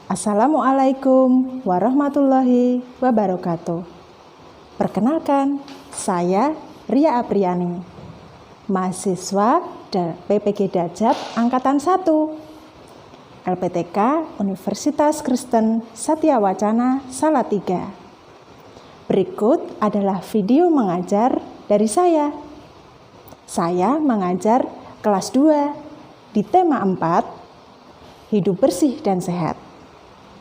Assalamualaikum warahmatullahi wabarakatuh. Perkenalkan, saya Ria Apriani, mahasiswa PPG Dajab Angkatan 1, LPTK Universitas Kristen Satya Wacana Salatiga. Berikut adalah video mengajar dari saya. Saya mengajar kelas 2 di tema 4, hidup bersih dan sehat.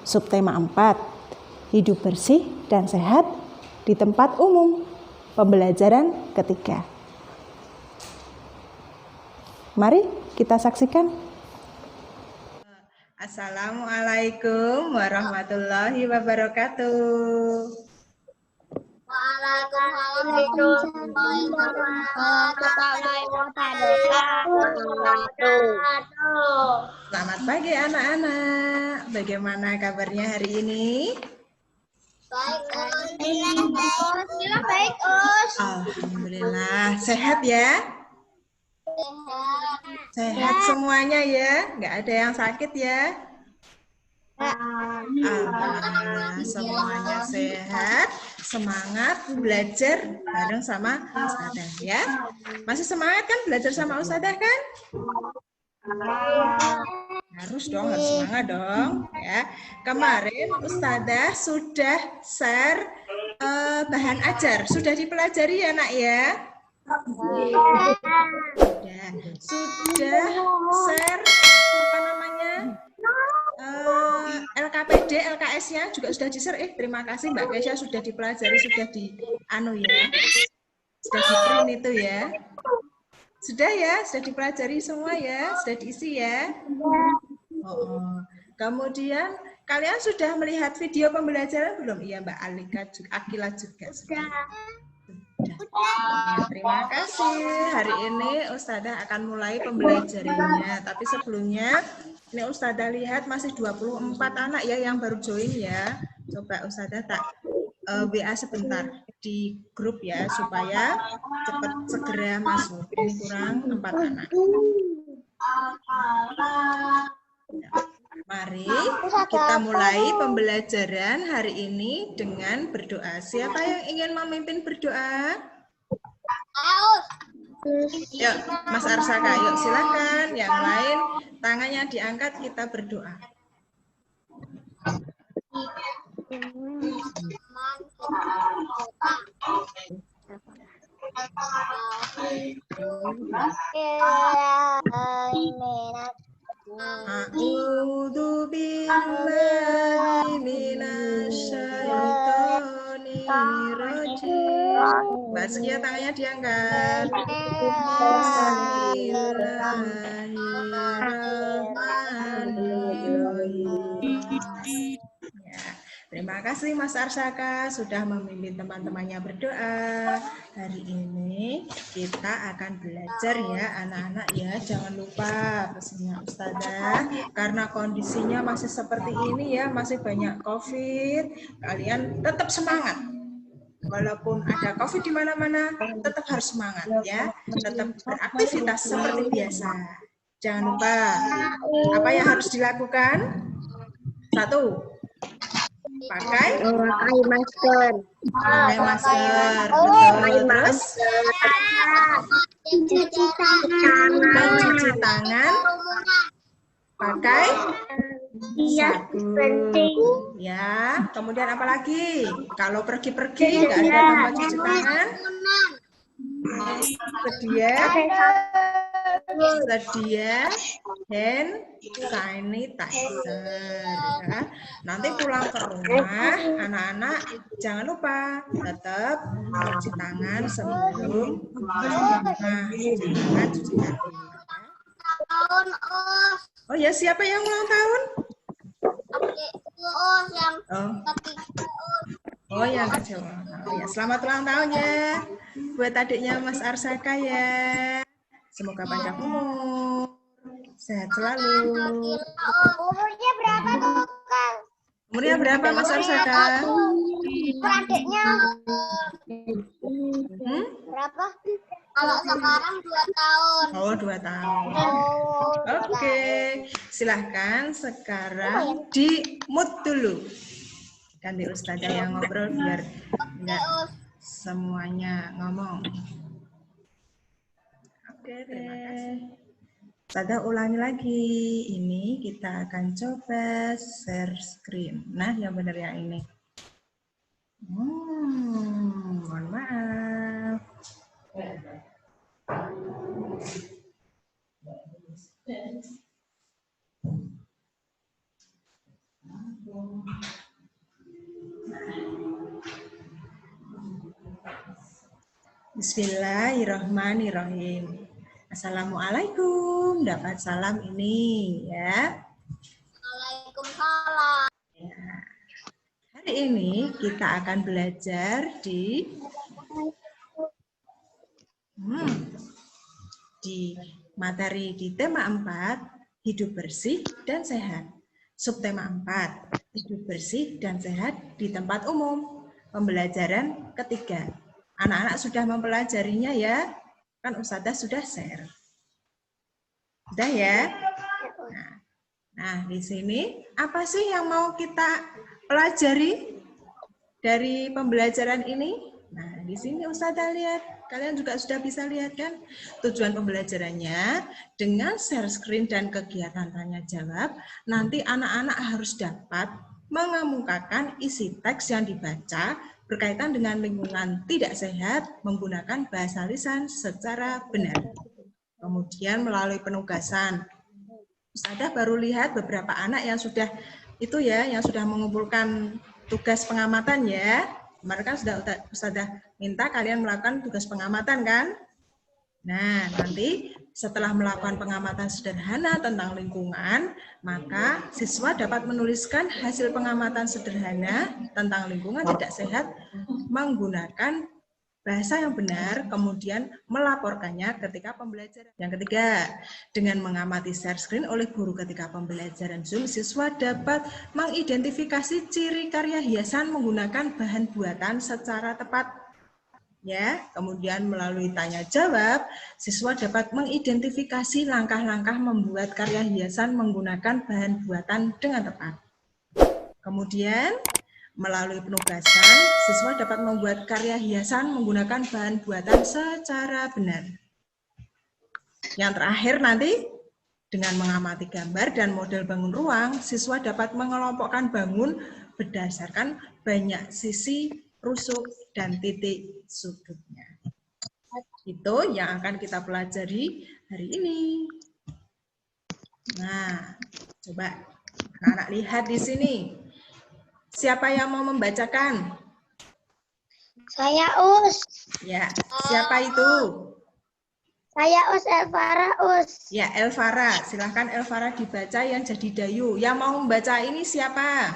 Subtema 4, hidup bersih dan sehat di tempat umum, pembelajaran ketiga. Mari kita saksikan. Assalamualaikum warahmatullahi wabarakatuh. Waalaikumsalam warahmatullahi wabarakatuh. Selamat pagi anak-anak. Bagaimana kabarnya hari ini? Baik, Us. Alhamdulillah. Sehat ya? Sehat semuanya ya? Nggak ada yang sakit ya? Semuanya sehat, semangat belajar bareng sama Ustadzah ya. Masih semangat kan belajar sama Ustadzah kan? Harus dong, harus semangat dong ya. Kemarin Ustadzah sudah share bahan ajar, sudah dipelajari ya nak ya? Sudah share apa namanya? LKPD, LKS-nya juga sudah di-share. Terima kasih Mbak Kesha, sudah dipelajari, sudah di sudah di-print itu ya. Sudah ya, sudah dipelajari semua ya, sudah diisi ya. Kemudian kalian sudah melihat video pembelajaran belum? Iya Mbak Akila juga sudah. Terima kasih. Hari ini Ustadzah akan mulai pembelajarannya. Tapi sebelumnya, ini Ustadzah lihat masih 24 anak ya yang baru join ya. Coba Ustadzah tak WA sebentar di grup ya, supaya cepat segera masuk. Ini kurang 4 anak. Mari kita mulai pembelajaran hari ini dengan berdoa. Siapa yang ingin memimpin berdoa? Yuk, Mas Arsaka, yuk silakan. Yang lain tangannya diangkat, kita berdoa. A'udzu billahi minasyaitonir rajim. Mbak Skia tangannya diangkat. Bismillahirrahmanirrahim. Terima kasih Mas Arsaka sudah memimpin teman-temannya berdoa. Hari ini kita akan belajar ya anak-anak ya. Jangan lupa pesannya Ustadzah, karena kondisinya masih seperti ini ya, masih banyak COVID. Kalian tetap semangat. Walaupun ada COVID di mana-mana, tetap harus semangat ya. Tetap beraktivitas seperti biasa. Jangan lupa apa yang harus dilakukan? 1. Pakai masker. Pakai masker, betul. Terus mencuci tangan pakai sabun. Ya, kemudian apa lagi? Kalau pergi-pergi nggak ada tempat cuci tangan, sedia hand sanitizer ya. Nanti pulang ke rumah anak-anak jangan lupa tetap cuci tangan sebelum cuci kaki. Oh ya, siapa yang ulang tahun? Oh yang kecil. Oh ya, selamat ulang tahun ya buat adiknya Mas Arsaka ya. Semoga panjang umur, sehat selalu. Umurnya berapa tuh, Kang? Umurnya berapa Mas Arsaka? Adiknya berapa? Kalau sekarang 2 tahun. Oh, 2 tahun. Oke. silahkan sekarang di mute dulu. Ganti Ustazah yang ngobrol biar enggak semuanya ngomong. Oke deh. Ustazah ulangi lagi. Ini kita akan coba share screen. Nah, yang benar yang ini. Mohon maaf. Bismillahirrahmanirrahim. Assalamualaikum. Dapat salam ini ya. Waalaikumsalam. Ya. Hari ini kita akan belajar di materi di tema 4, hidup bersih dan sehat. Subtema 4, hidup bersih dan sehat di tempat umum. Pembelajaran ketiga. Anak-anak sudah mempelajarinya ya? Kan Ustazah sudah share. Sudah ya? Nah, di sini apa sih yang mau kita pelajari dari pembelajaran ini? Nah, di sini Ustazah lihat. Kalian juga sudah bisa lihat kan? Tujuan pembelajarannya dengan share screen dan kegiatan tanya jawab, nanti anak-anak harus dapat mengemukakan isi teks yang dibaca berkaitan dengan lingkungan tidak sehat menggunakan bahasa lisan secara benar. Kemudian melalui penugasan. Ustazah baru lihat beberapa anak yang sudah yang sudah mengumpulkan tugas pengamatan ya. Kemarin kan sudah Ustazah minta kalian melakukan tugas pengamatan kan? Nah, nanti setelah melakukan pengamatan sederhana tentang lingkungan, maka siswa dapat menuliskan hasil pengamatan sederhana tentang lingkungan tidak sehat menggunakan bahasa yang benar, kemudian melaporkannya ketika pembelajaran. Yang ketiga, dengan mengamati share screen oleh guru ketika pembelajaran Zoom, siswa dapat mengidentifikasi ciri karya hiasan menggunakan bahan buatan secara tepat. Ya, kemudian melalui tanya jawab, siswa dapat mengidentifikasi langkah-langkah membuat karya hiasan menggunakan bahan buatan dengan tepat. Kemudian, melalui penugasan, siswa dapat membuat karya hiasan menggunakan bahan buatan secara benar. Yang terakhir nanti, dengan mengamati gambar dan model bangun ruang, siswa dapat mengelompokkan bangun berdasarkan banyak sisi, rusuk, dan titik sudutnya. Itu yang akan kita pelajari hari ini. Nah, coba anak-anak lihat di sini. Siapa yang mau membacakan? Saya Us. Ya, siapa itu? Saya Us, Elvara Us. Ya, Elvara. Silahkan Elvara dibaca yang jadi Dayu. Yang mau membaca ini siapa?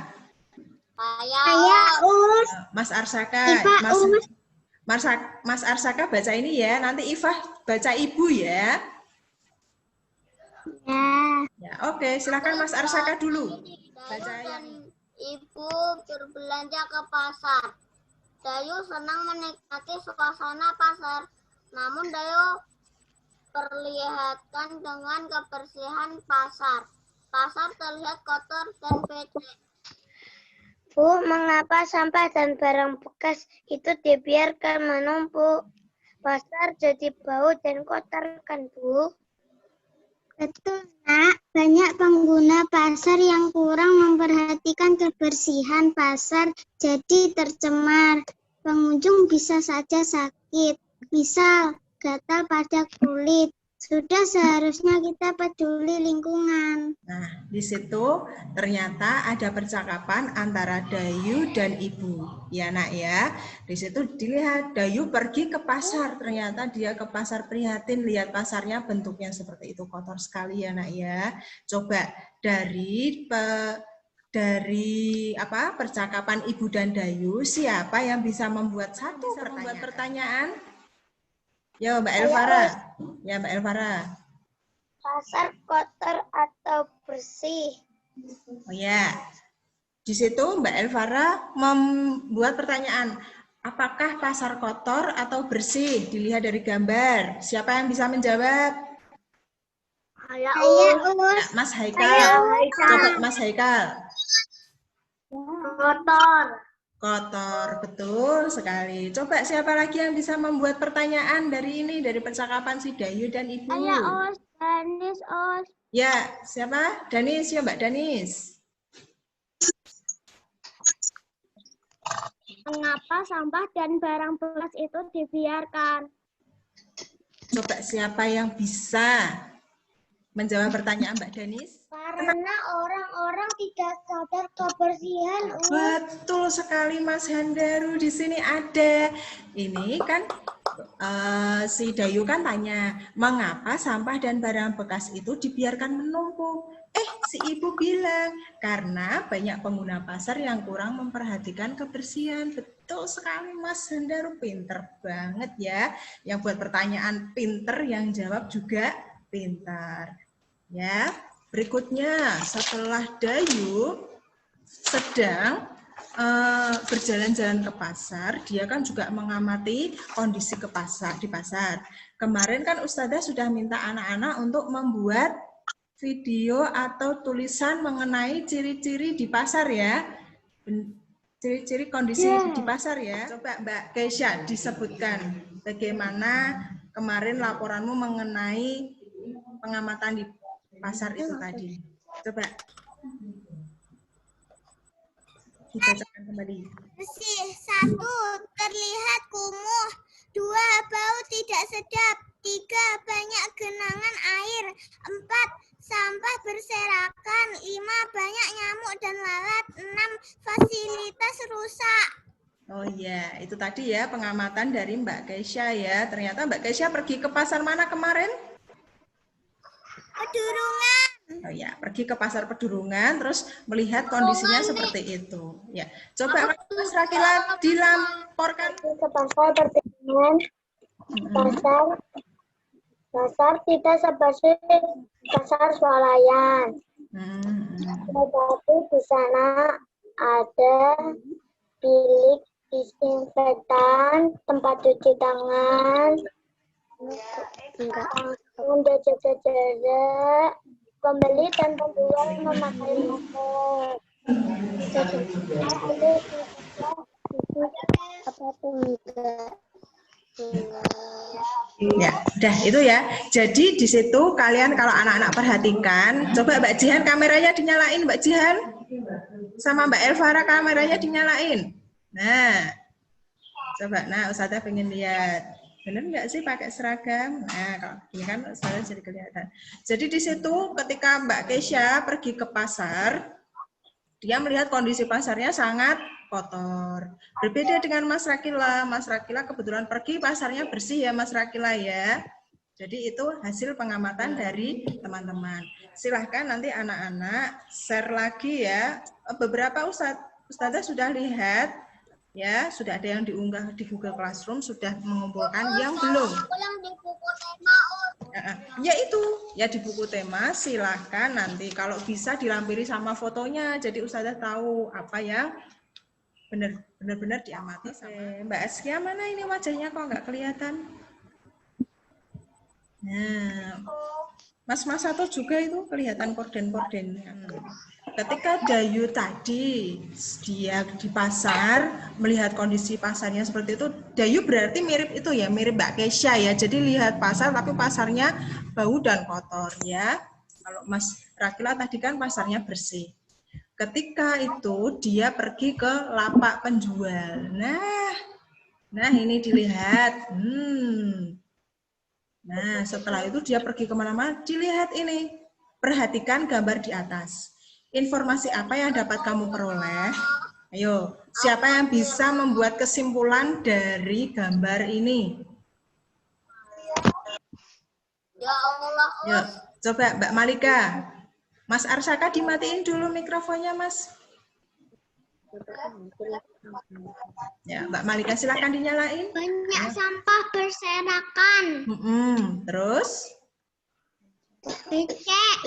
Saya Us. Mas Arsaka. Mas Arsaka baca ini ya. Nanti Ifah baca Ibu ya. Ya, oke. Silahkan Mas Arsaka dulu. Baca yang Ibu berbelanja ke pasar. Dayu senang menikmati suasana pasar. Namun Dayu perlihatkan dengan kebersihan pasar. Pasar terlihat kotor dan becek. Bu, mengapa sampah dan barang bekas itu dibiarkan menumpuk? Pasar jadi bau dan kotor kan, Bu? Betul, Nak. Banyak pengguna pasar yang kurang memperhatikan kebersihan pasar, jadi tercemar. Pengunjung bisa saja sakit, misal gatal pada kulit. Sudah seharusnya kita peduli lingkungan. Nah, di situ ternyata ada percakapan antara Dayu dan Ibu. Ya, Nak ya. Di situ dilihat Dayu pergi ke pasar. Ternyata dia ke pasar prihatin, lihat pasarnya bentuknya seperti itu, kotor sekali ya, Nak ya. Coba dari percakapan Ibu dan Dayu, siapa yang bisa membuat satu pertanyaan? Ya, Mbak Elvara. Ya, Mbak Elvara. Pasar kotor atau bersih? Oh ya. Di situ Mbak Elvara membuat pertanyaan, apakah pasar kotor atau bersih? Dilihat dari gambar. Siapa yang bisa menjawab? Saya Mas Haikal. Coba Mas Haikal. kotor. Kotor, betul sekali. Coba siapa lagi yang bisa membuat pertanyaan dari ini, dari percakapan si Dayu dan Ibu? Danis, Ya, siapa? Danis, ya Mbak Danis. Mengapa sampah dan barang bekas itu dibiarkan? Coba siapa yang bisa menjawab pertanyaan Mbak Danis? Karena orang-orang tidak sadar kebersihan. Betul sekali Mas Handaru, di sini ada. Ini kan si Dayu kan tanya, mengapa sampah dan barang bekas itu dibiarkan menumpuk? Si ibu bilang, karena banyak pengguna pasar yang kurang memperhatikan kebersihan. Betul sekali Mas Handaru, pinter banget ya. Yang buat pertanyaan pinter, yang jawab juga pintar. Ya, berikutnya setelah Dayu sedang berjalan-jalan ke pasar, dia kan juga mengamati kondisi di pasar. Kemarin kan Ustazah sudah minta anak-anak untuk membuat video atau tulisan mengenai ciri-ciri di pasar ya. Ciri-ciri kondisi di pasar ya. Coba Mbak Keisha disebutkan bagaimana kemarin laporanmu mengenai pengamatan di pasar itu tadi. Coba dibacakan kembali. Bersih. 1. Terlihat kumuh. 2. Bau tidak sedap. 3. Banyak genangan air. 4. Sampah berserakan. 5. Banyak nyamuk dan lalat. 6. Fasilitas rusak. Oh iya, itu tadi ya pengamatan dari Mbak Keisha ya. Ternyata Mbak Keisha pergi ke pasar mana kemarin? Pedurungan. Oh ya, pergi ke pasar Pedurungan terus melihat kondisinya seperti itu. Ya, coba Mas Rakila dilaporkan Ke pasar Pedurungan. Pasar tidak seperti pasar swalayan. Tetapi di sana ada bilik disinfektan, tempat cuci tangan, ada jaga jarak, pembeli dan penjual memakai masker. Ya, udah itu ya. Jadi di situ kalian kalau anak-anak perhatikan, coba Mbak Jihan kameranya dinyalain, Mbak Jihan. Sama Mbak Elvara kameranya dinyalain. Nah, coba. Nah, Ustazah pengen lihat. Bener nggak sih pakai seragam? Nah, kalau ini kan Ustazah jadi kelihatan. Jadi di situ ketika Mbak Keisha pergi ke pasar, dia melihat kondisi pasarnya sangat kotor. Berbeda dengan Mas Rakila. Mas Rakila kebetulan pergi pasarnya bersih ya Mas Rakila ya. Jadi itu hasil pengamatan dari teman-teman. Silahkan nanti anak-anak share lagi ya. Beberapa Ustazah sudah lihat ya, sudah ada yang diunggah di Google Classroom, sudah mengumpulkan yang belum. Yang di buku tema. Ya itu, ya di buku tema silahkan nanti kalau bisa dilampiri sama fotonya, jadi Ustazah tahu apa yang benar-benar diamati sama Mbak Askia. Mana ini wajahnya kok nggak kelihatan? Nah, Mas Sato juga itu kelihatan korden-kordennya. Ketika Dayu tadi dia di pasar melihat kondisi pasarnya seperti itu, Dayu berarti mirip itu ya, mirip Mbak Keisha ya. Jadi lihat pasar tapi pasarnya bau dan kotor ya. Kalau Mas Rakila tadi kan pasarnya bersih. Ketika itu dia pergi ke lapak penjual. Nah ini dilihat. Nah, setelah itu dia pergi kemana-mana, dilihat ini. Perhatikan gambar di atas. Informasi apa yang dapat kamu peroleh? Ayo, siapa yang bisa membuat kesimpulan dari gambar ini? Ya Allah. Yuk, coba Mbak Malika. Mas Arsaka dimatiin dulu mikrofonnya, Mas. Ya, Mbak Malika silakan dinyalain. Banyak sampah berserakan. Terus? Becek.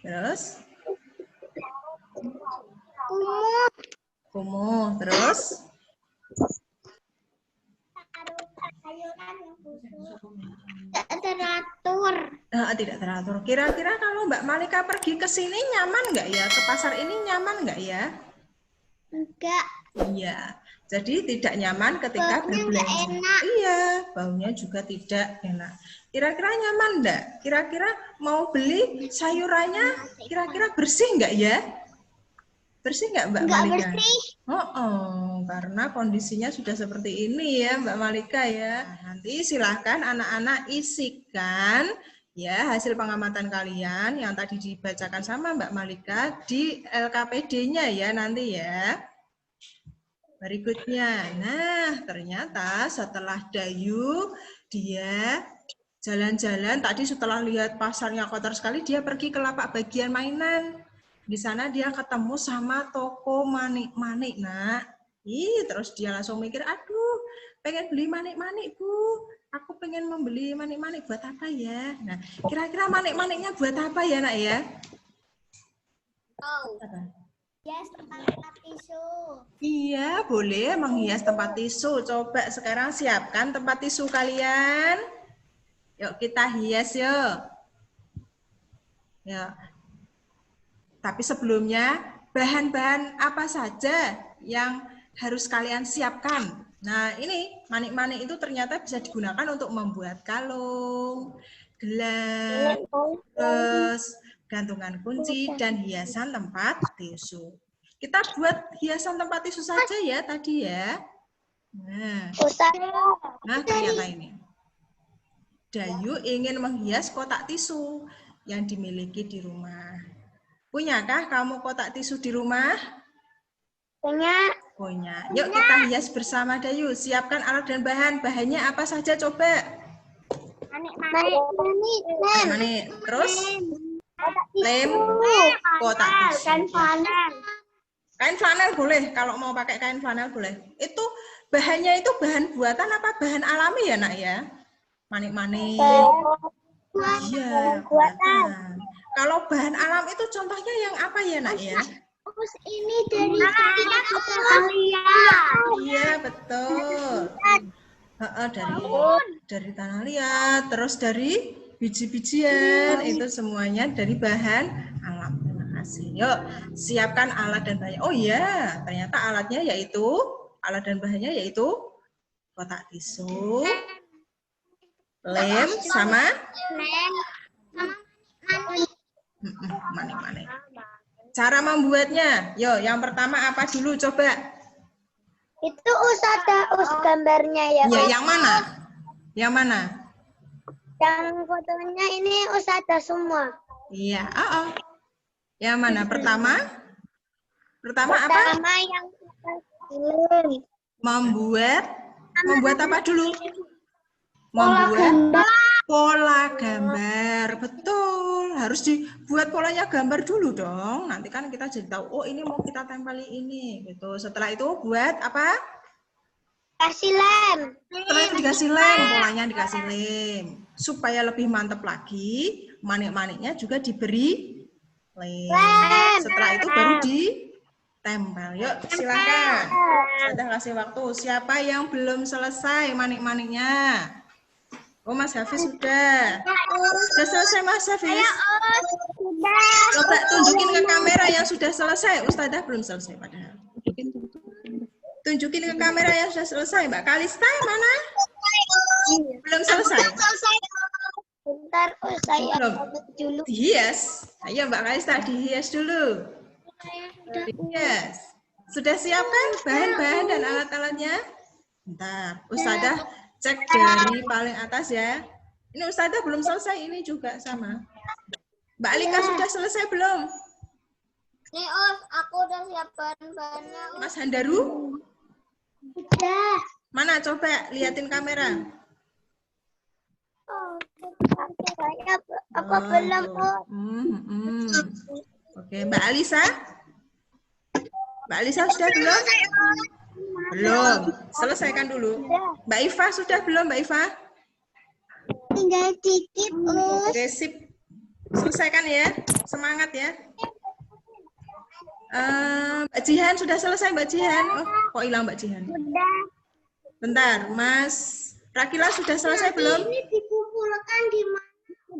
Terus? Kumuh. Terus? Tak teratur. tidak teratur. Kira-kira kalau Mbak Malika pergi ke sini nyaman nggak ya? Ke pasar ini nyaman nggak ya? Enggak. Iya. Jadi tidak nyaman ketika berbelanja. Iya, baunya juga tidak enak. Kira-kira nyaman enggak? Kira-kira mau beli sayurannya kira-kira bersih enggak ya? Bersih enggak Mbak Malika? Enggak bersih. Karena kondisinya sudah seperti ini ya Mbak Malika ya. Nah, nanti silahkan anak-anak isikan ya hasil pengamatan kalian yang tadi dibacakan sama Mbak Malika di LKPD-nya ya nanti ya. Berikutnya, nah ternyata setelah Dayu dia jalan-jalan tadi setelah lihat pasarnya kotor sekali dia pergi ke lapak bagian mainan. Di sana dia ketemu sama toko manik-manik, Nak. Terus dia langsung mikir, aduh pengen beli manik-manik Bu. Aku pengen membeli manik-manik buat apa ya? Nah kira-kira manik-maniknya buat apa ya Nak ya? Hias tempat tisu. Iya, boleh menghias tempat tisu. Coba sekarang siapkan tempat tisu kalian. Yuk kita hias yuk. Ya. Tapi sebelumnya bahan-bahan apa saja yang harus kalian siapkan? Nah, ini manik-manik itu ternyata bisa digunakan untuk membuat kalung, gelas, terus gantungan kunci dan hiasan tempat tisu. Kita buat hiasan tempat tisu saja ya tadi ya. Nah ternyata ini. Dayu ingin menghias kotak tisu yang dimiliki di rumah. Punyakah kamu kotak tisu di rumah? Punya. Punya. Yuk kita hias bersama Dayu. Siapkan alat dan bahan. Bahannya apa saja coba? Manik. Terus? Lem, kotak tisu. Kain flanel boleh, kalau mau pakai kain flanel boleh. Itu bahannya itu bahan buatan apa bahan alami ya Nak ya? Manik-manik. Iya, buatan. Kalau bahan alam itu contohnya yang apa ya Nak ya? Ini dari Italia. Iya, betul. Dari tanah liat, terus dari biji-bijian, itu semuanya dari bahan alam. Yuk, siapkan alat dan bahannya. Oh iya, ternyata alatnya yaitu, alat dan bahannya yaitu kotak tisu, lem, sama manik-manik. Cara membuatnya, yuk yang pertama apa dulu coba? Itu gambarnya ya. Iya, yang mana? Yang mana? Yang fotonya ini Ustazah semua. Iya, yang mana? Pertama apa? Pertama yang membuat apa dulu? Membuat pola gambar. Betul, harus dibuat polanya gambar dulu dong. Nanti kan kita jadi tahu, oh ini mau kita tempeli ini gitu. Setelah itu buat apa? Kasih lem. Setelah itu dikasih lem, polanya dikasih lem. Supaya lebih mantap lagi, manik-maniknya juga diberi lem. Setelah itu baru ditempel. Yuk, silakan. Sudah kasih waktu. Siapa yang belum selesai manik-maniknya? Oh, Mas Hafiz sudah. Sudah selesai Mas Hafiz? Coba tunjukin ke kamera yang sudah selesai. Ustadzah belum selesai padahal. Tunjukin ke kamera yang sudah selesai. Mbak Kalista mana? Belum selesai. Bentar, saya dulu. Dihias. Ayo Mbak Kalista dihias dulu. Dihias. Sudah siapkan bahan-bahan dan alat-alatnya? Bentar, Ustadzah cek dari paling atas ya. Ini Ustadzah belum selesai, ini juga sama. Mbak Alika sudah selesai belum? Nih, aku udah siap bahan-bahannya. Mas Handaru? Udah. Mana coba liatin kamera. Aku belum. Oke, Mbak Alisa? Mbak Alisa sudah belum? Belum. Selesaikan dulu. Mbak Iva sudah belum, Mbak Iva? Tinggal dikit, Oke, sip. Selesaikan ya. Semangat ya. Mbak Jihan sudah selesai, Mbak Jihan? Oh, kok hilang Mbak Jihan? Udah. Bentar, Mas Rakila sudah selesai belum? Ini dikumpulkan di mana?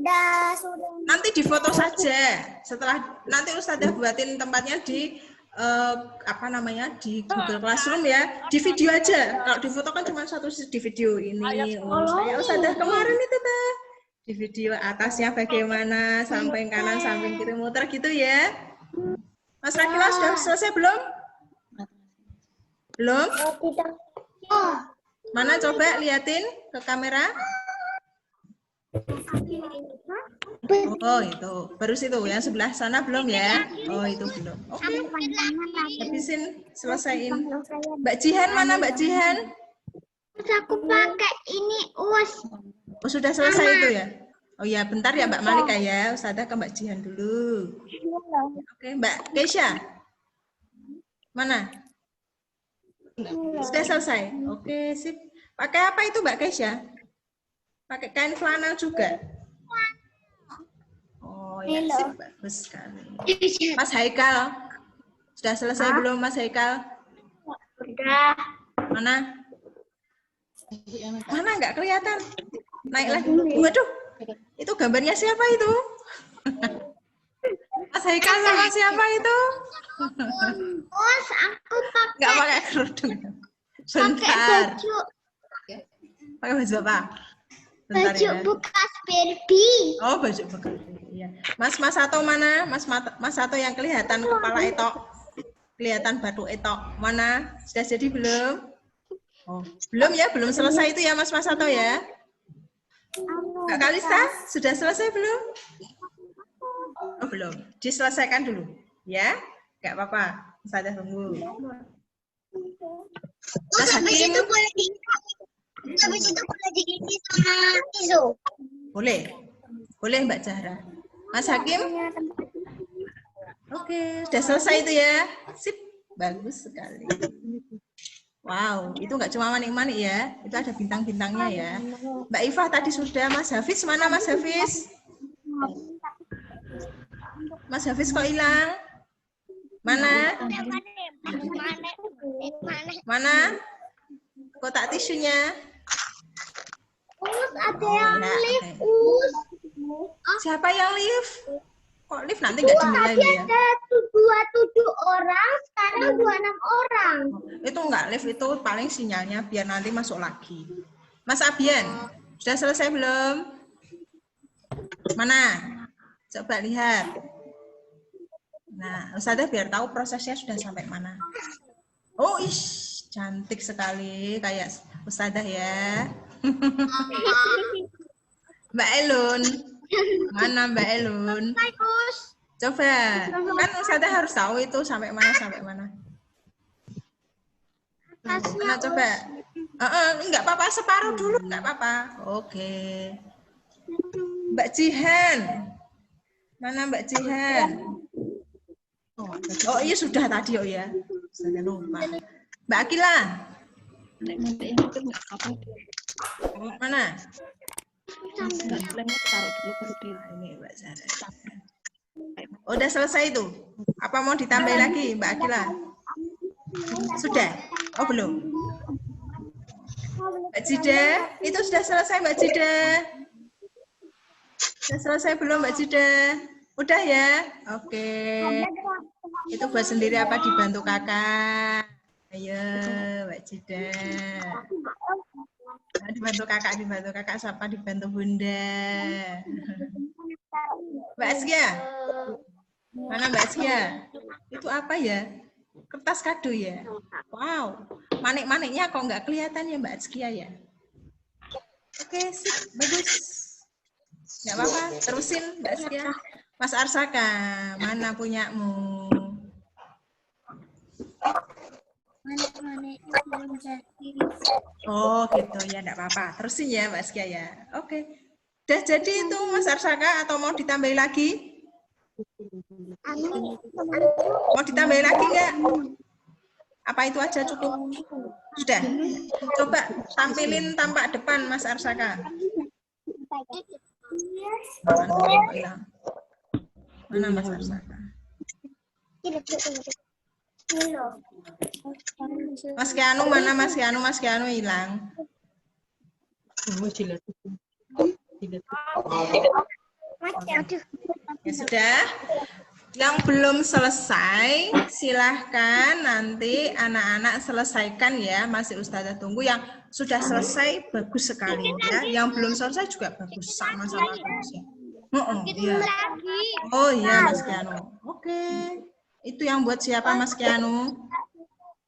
Sudah. Nanti difoto saja. Setelah nanti Ustazah buatin tempatnya di apa namanya di Google Classroom ya. Di video aja. Kalau di foto kan cuma satu di video ini. Oh, saya Ustazah kemarin itu tuh. Di video atasnya bagaimana, samping kanan, samping kiri muter gitu ya. Mas Rakila sudah selesai belum? Belum? Mana coba liatin ke kamera? Oh itu, baru situ yang sebelah sana belum ya? Oh itu belum. Oke, habisin, selesaiin. Mbak Jihan mana Mbak Jihan? Aku pakai ini us. Oh sudah selesai itu ya? Oh ya, bentar ya Mbak Malika ya. Ustazah ke Mbak Jihan dulu. Oke, Mbak Keisha. Mana? Sudah selesai. Oke, sip. Pakai apa itu Mbak Keisha? Pakai kain flannel juga. Oh ya, sip, bagus sekali. Mas Haikal, sudah selesai belum Mas Haikal? Sudah. Mana? Mana nggak kelihatan? Naik lagi. Waduh, itu gambarnya siapa itu? Mas Haikal sama siapa itu? Us, aku pakai. Nggak pakai kerudung. Bentar. Pakai baju apa? Bentar Baju ya. bekas Barbie. Oh, baju bekas. Iya. Mas Sato mana? Mas Sato yang kelihatan kepala etok. Kelihatan batu etok. Mana? Sudah jadi belum? Oh, belum ya? Belum selesai itu ya Mas Sato ya? Kak Kalista, sudah selesai belum? Oh, belum. Diselesaikan dulu. Ya? Nggak apa-apa. Saya tunggu. Mas Hakim. Habis itu boleh diganti sama Izo. Boleh. Boleh Mbak Zahra. Mas Hakim? Oke, sudah selesai itu ya. Sip, bagus sekali. Wow, itu nggak cuma manik-manik ya. Itu ada bintang-bintangnya ya. Mbak Ifah tadi sudah. Mas Hafiz mana Mas Hafiz? Mas Hafiz kok hilang? Mana? Mana? Kotak tisunya? Ada yang lift. Siapa yang lift? Kok lift nanti nggak dinilai Tadi ya? ada 27 orang, sekarang 26 orang. Itu nggak lift, itu paling sinyalnya biar nanti masuk lagi. Mas Abian, sudah selesai belum? Mana? Coba lihat. Nah, Ustazah biar tahu prosesnya sudah sampai mana. Oh, ish, cantik sekali kayak Ustazah ya. Mbak Elun. Mana Mbak Elun? Coba. Kan Ustazah harus tahu itu sampai mana sampai mana. Mana coba? Enggak apa-apa, separuh dulu, enggak apa-apa. Oke. Mbak Jihan. Mana Mbak Jihan? Oh iya sudah tadi oh ya. Saya lupa. Mbak Akila. Mana? Ini Mbak Zara. Oh, udah selesai itu. Apa mau ditambah lagi Mbak Akila? Sudah? Oh belum. Mbak Jida, itu sudah selesai Mbak Jida. Sudah selesai belum Mbak Jida? Udah ya? Oke. Itu buat sendiri apa dibantu kakak? Ayo Mbak Jida. Nah, dibantu kakak siapa dibantu bunda. Mbak Askia. Mana Mbak Askia? Itu apa ya? Kertas kado ya? Wow. Manik-maniknya kok nggak kelihatan ya Mbak Askia ya? Oke, sip, bagus. Nggak apa-apa, terusin Mbak Askia. Mas Arsaka, mana punyamu? Oh gitu ya, enggak apa-apa. Terusin ya Mbak Askia ya. Oke. Udah jadi itu Mas Arsaka atau mau ditambahin lagi? Mau ditambahin lagi enggak? Apa itu aja cukup? Sudah. Coba tampilin tampak depan Mas Arsaka. Mana Mas Arsaka? Mas Kianu mana Mas Kianu? Mas Kianu hilang. Ya sudah. Yang belum selesai, silahkan nanti anak-anak selesaikan ya. Masih Ustazah tunggu. Yang sudah selesai, bagus sekali ya. Yang belum selesai juga bagus. Sama-sama bagus ya. Iya. Oh iya Mas Kianu. Oke. Itu yang buat siapa Mas Kianu?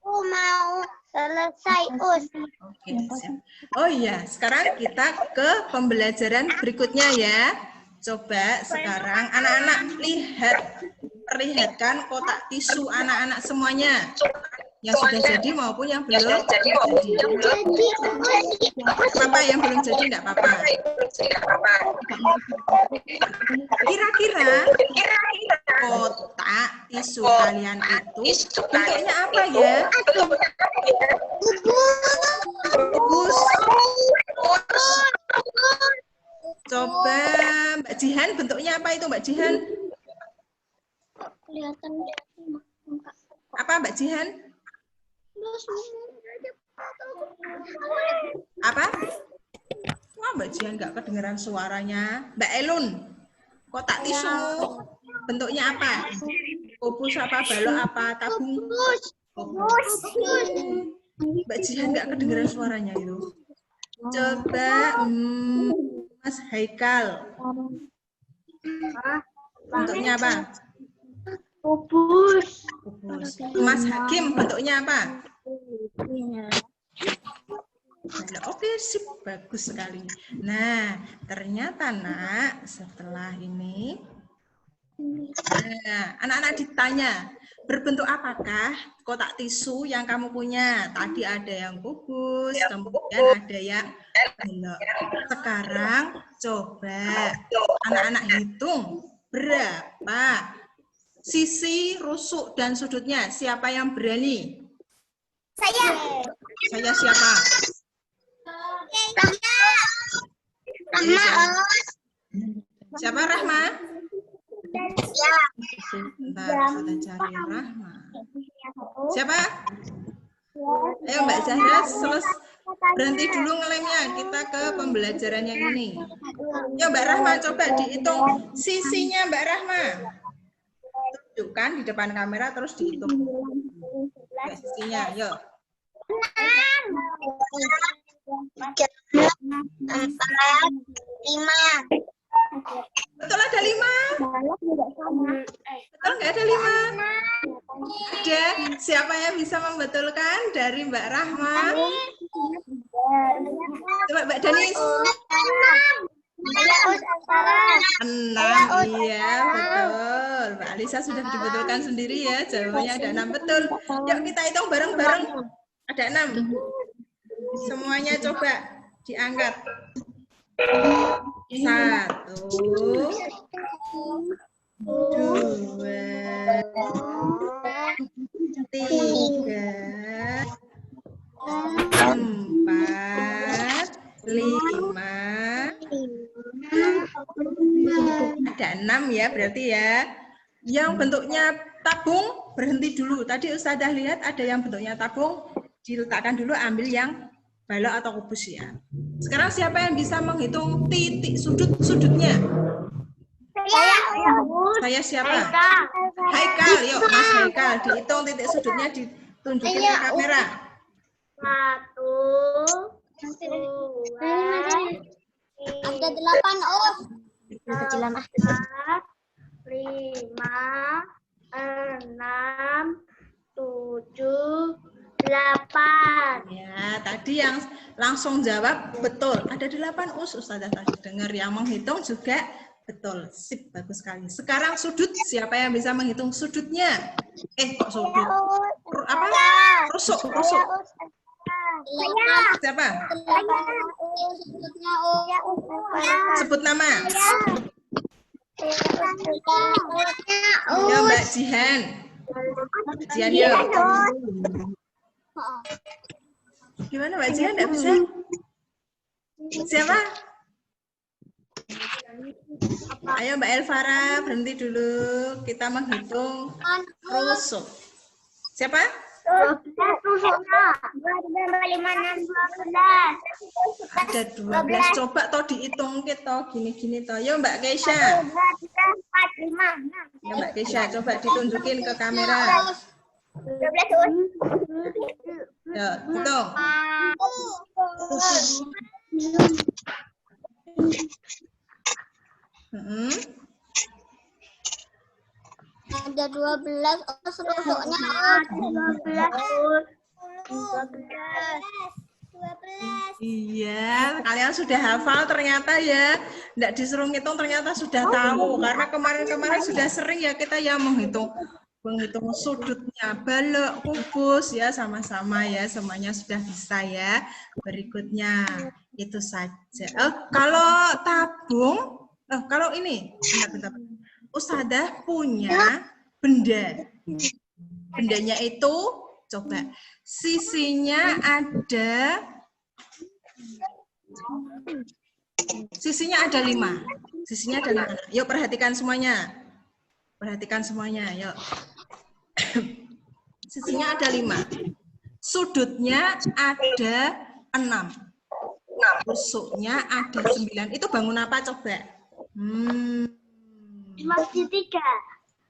Aku mau selesai, Us. Oke, siap. Oh iya, sekarang kita ke pembelajaran berikutnya ya. Coba sekarang anak-anak perlihatkan kotak tisu anak-anak semuanya. Yang sudah jadi maupun yang belum jadi. Apa yang belum jadi enggak apa-apa. Kira-kira kotak tisu kalian itu bentuknya apa ya? Kubus. Coba Mbak Jihan, bentuknya apa itu Mbak Jihan? Kelihatan Apa Mbak Jihan? Apa? Wah, Mbak Jihan nggak kedengeran suaranya. Mbak Elun, kotak tisu bentuknya apa? Kubus apa, balok apa, tabung? Kubus. Mbak Jihan nggak kedengeran suaranya itu. Coba Mas Haikal. Bentuknya apa? kubus. Kubus. Mas Hakim, bentuknya apa? Oke, sip, bagus sekali. Nah, ternyata nak, setelah ini, anak-anak ditanya, berbentuk apakah kotak tisu yang kamu punya? Tadi ada yang kubus, kemudian ada yang balok. Sekarang coba anak-anak hitung berapa sisi, rusuk, dan sudutnya. Siapa yang berani? Saya siapa? Siapa Rahma? Bentar, kita cari Rahma. Siapa? Ayo Mbak Zahra, berhenti dulu ngelemnya. Kita ke pembelajaran yang ini. Ya Mbak Rahma, coba dihitung sisinya Mbak Rahma. Tunjukkan di depan kamera terus dihitung. Sisinya, yuk. 4, 5. Betul ada 5? Betul nggak ada 5? Ada. Siapa yang bisa membetulkan dari Mbak Rahma? Coba Mbak Danis. 6, iya betul. Mbak Alisa sudah dibetulkan sendiri ya. Jawabannya ada 6 betul. Yuk kita hitung bareng-bareng. Ada 6. Semuanya coba diangkat. 1, 2, 3, 4, 5. Ada 6 ya berarti ya. Yang bentuknya tabung berhenti dulu. Tadi Ustazah lihat ada yang bentuknya tabung, diletakkan dulu, ambil yang balok atau kubus ya. Sekarang siapa yang bisa menghitung titik sudut-sudutnya? Saya siapa? Haikal. Yuk Mas Haikal, dihitung titik sudutnya, ditunjukin ke kamera. 1, 2, ada 8 Om. 4, 5, 6, 7, 8. Ya, tadi yang langsung jawab betul. Ada 8 Ustazah tadi dengar, yang menghitung juga betul. Sip, bagus sekali. Sekarang sudut, siapa yang bisa menghitung sudutnya? Kok sudut? Apa? Rusuk. Siapa? Sebut nama. Ya Mbak Jihan. Jihan yuk. Gimana Mbak Jihan, nggak bisa? Siapa? Ayo Mbak Elvara, berhenti dulu. Kita menghitung rusuk. Siapa? Ada 12. Coba toh dihitung kita gini-gini toh. Yo Mbak Keisha. Ya Mbak Keisha, coba ditunjukin ke kamera. 12. Ya, hitung. Ada 12. Oh, serusuknya 12. Iya, kalian sudah hafal ternyata ya. Nggak disuruh ngitung ternyata sudah tahu. Karena kemarin-kemarin sudah sering ya kita ya menghitung sudutnya, balok, kubus ya sama-sama ya. Semuanya sudah bisa ya. Berikutnya itu saja. Kalau tabung, kalau ini, bentar. Ustadzah punya benda. Bendanya itu coba sisinya ada 5. Sisinya ada 5. Yuk perhatikan semuanya. Yuk. Sisinya ada 5. Sudutnya ada 6. Tusuknya ada 9. Itu bangun apa coba? Masih 3.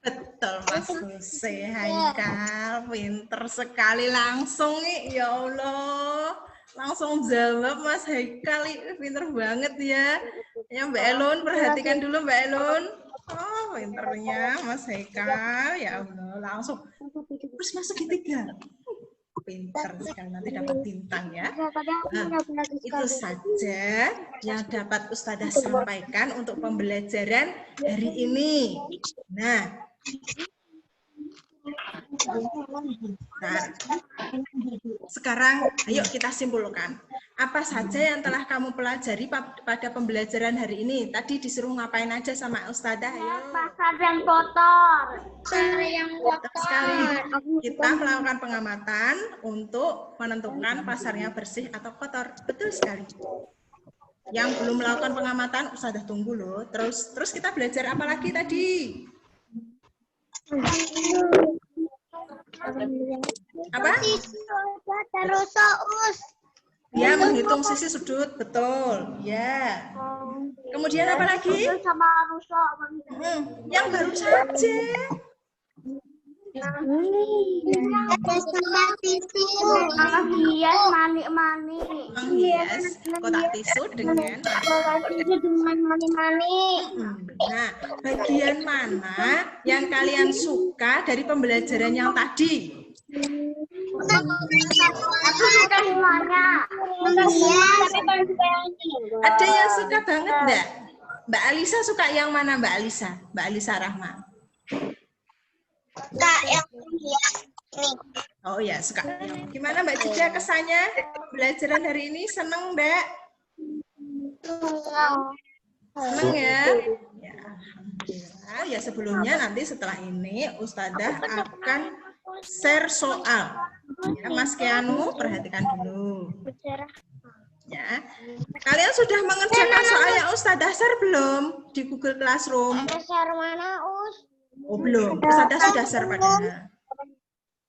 Betul Mas Huse, Haikal, pinter sekali langsung nih, ya Allah, langsung jawab Mas Haikal, pinter banget ya. Ya Mbak Elun, perhatikan dulu Mbak Elun. Oh pinternya Mas Haikal, ya Allah, langsung terus masuk segitiga. Pinter sekali, nanti dapat bintang ya. Nah, itu saja yang dapat Ustadzah sampaikan untuk pembelajaran hari ini. Nah, sekarang ayo kita simpulkan. Apa saja yang telah kamu pelajari pada pembelajaran hari ini? Tadi disuruh ngapain aja sama Ustadzah? Ayo. Pasar yang kotor. Sekali. Kita melakukan pengamatan untuk menentukan pasarnya bersih atau kotor. Betul sekali. Yang belum melakukan pengamatan, Ustadzah tunggu loh. Terus kita belajar apa lagi tadi? Apa? Terus Ya, menghitung sisi sudut, betul. Ya. Kemudian apa lagi? Sama rusuk. Yang baru saja. Menghias manik-manik. Menghias kotak tisu dengan manik-manik. Nah, bagian mana yang kalian suka dari pembelajaran yang tadi? Aku suka semuanya. Ada yang suka banget enggak? Mbak Alisa suka yang mana Mbak Alisa? Mbak Alisa Rahma. Suka yang menghias nih. Oh ya, suka. Gimana Mbak Cica kesannya pembelajaran hari ini? Seneng enggak? Seneng ya? Ya, alhamdulillah. Ya sebelumnya nanti setelah ini Ustadzah akan share soal. Ya, Mas Keanu, perhatikan dulu. Ya, kalian sudah mengerjakan soal yang Ustadzah share belum di Google Classroom? Share mana, Us? Oh belum, Ustadzah sudah share padahal.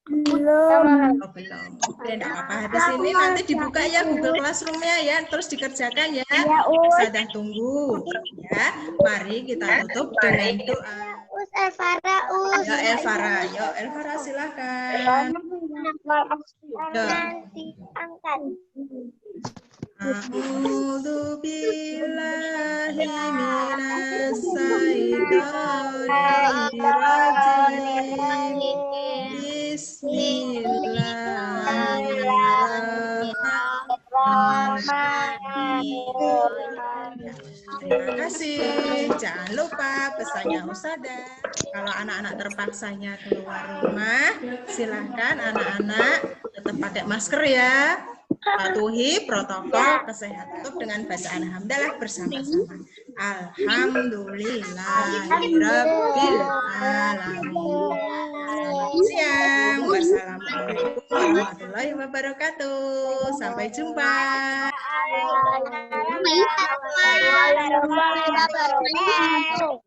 Belum. Oh belum. Oke, enggak apa-apa. Habis ini nanti dibuka ya Google Classroom-nya ya, terus dikerjakan ya. Ustadzah tunggu. Ya, mari kita tutup dengan doa. Us, Elvara, Us. Ya Elvara, yo Elvara silakan. Nanti angkat. A'udzu billahi minas syaitonir rajim. Bismillahirrahmanirrahim. Terima kasih. Jangan lupa pesannya Ustadzah. Kalau anak-anak terpaksanya keluar rumah, silahkan anak-anak tetap pakai masker ya. Patuhi protokol kesehatan dengan bacaan hamdalah bersama-sama. Alhamdulillahirabbil alamin. Selamat siang. Wassalamualaikum warahmatullahi wabarakatuh. Sampai jumpa. Waalaikumsalam warahmatullahi wabarakatuh.